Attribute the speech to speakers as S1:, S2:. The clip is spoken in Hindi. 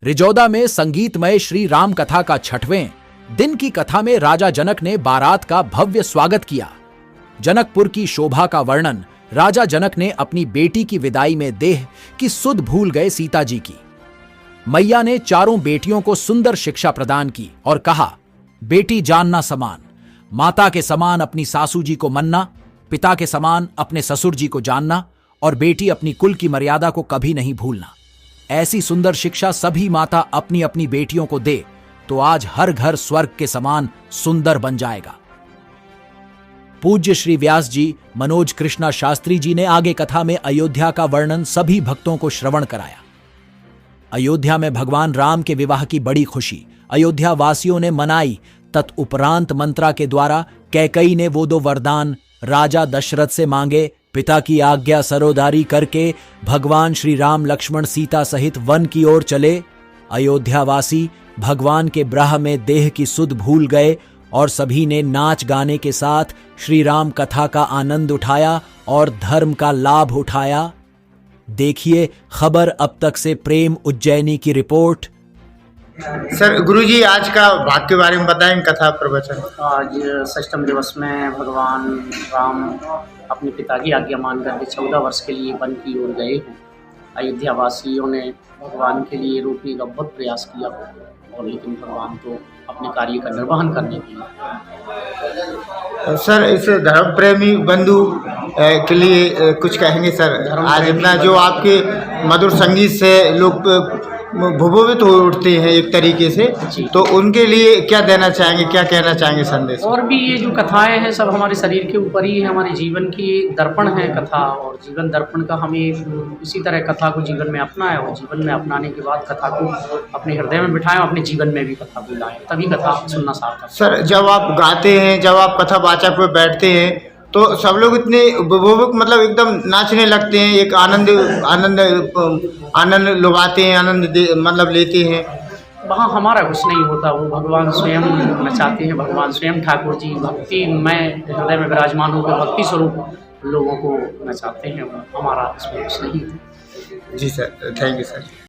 S1: रिजौदा में संगीतमय श्री राम कथा का 6वें दिन की कथा में राजा जनक ने बारात का भव्य स्वागत किया। जनकपुर की शोभा का वर्णन राजा जनक ने अपनी बेटी की विदाई में देह की सुध भूल गए सीता जी की। मैया ने चारों बेटियों को सुंदर शिक्षा प्रदान की और कहा, बेटी जानना समान, माता के समान अपनी सासू जी को मनना, पिता के समान अपने ससुर जी को जानना और बेटी अपनी कुल की मर्यादा को कभी नहीं भूलना। ऐसी सुंदर शिक्षा सभी माता अपनी अपनी बेटियों को दे तो आज हर घर स्वर्ग के समान सुंदर बन जाएगा। पूज्य श्री व्यास जी, मनोज कृष्णा शास्त्री जी ने आगे कथा में अयोध्या का वर्णन सभी भक्तों को श्रवण कराया। अयोध्या में भगवान राम के विवाह की बड़ी खुशी अयोध्या वासियों ने मनाई। तत्उपरांत मंत्रा के द्वारा कैकई ने वो 2 वरदान राजा दशरथ से मांगे। पिता की आज्ञा सरोदारी करके भगवान श्री राम लक्ष्मण सीता सहित वन की ओर चले। अयोध्यावासी भगवान के ब्राह में देह की सुध भूल गए और सभी ने नाच गाने के साथ श्री राम कथा का आनंद उठाया और धर्म का लाभ उठाया। देखिए खबर अब तक से प्रेम उज्जैनी की रिपोर्ट।
S2: सर, गुरुजी आज का भाग के बारे में बताएं, कथा प्रवचन।
S3: आज षष्ठम दिवस में भगवान राम अपने पिता की आज्ञा मान करके 14 वर्ष के लिए वन की ओर गए हैं। अयोध्या वासियों ने भगवान के लिए रोकने का बहुत प्रयास किया और लेकिन भगवान तो अपने कार्य का निर्वहन करने के लिए।
S2: सर, इस धर्म प्रेमी बंधु के लिए कुछ कहेंगे सर? आज इतना जो आपके मधुर संगीत से लोग भुभुवित हो उठते हैं एक तरीके से, तो उनके लिए क्या देना चाहेंगे, क्या कहना चाहेंगे संदेश?
S3: और भी ये जो कथाएं हैं सब हमारे शरीर के ऊपर ही है, हमारे जीवन की दर्पण है कथा, और जीवन दर्पण का हमें इसी तरह कथा को जीवन में अपनाएं और जीवन में अपनाने के बाद कथा को अपने हृदय में बिठाएं, अपने जीवन में भी कथा को लाएं, तभी कथा सुनना सार्थक।
S2: सर, जब आप गाते हैं, जब आप कथा वाचक पे बैठते हैं तो सब लोग इतने मतलब एकदम नाचने लगते हैं, एक आनंद लुभाते हैं, मतलब लेते हैं।
S3: वहाँ हमारा कुछ नहीं होता, वो भगवान स्वयं नचाते हैं। भगवान स्वयं ठाकुर जी भक्ति में हृदय में विराजमान होकर भक्ति स्वरूप लोगों को नचाते हैं। हमारा इसमें कुछ नहीं है।
S2: जी सर, थैंक यू सर।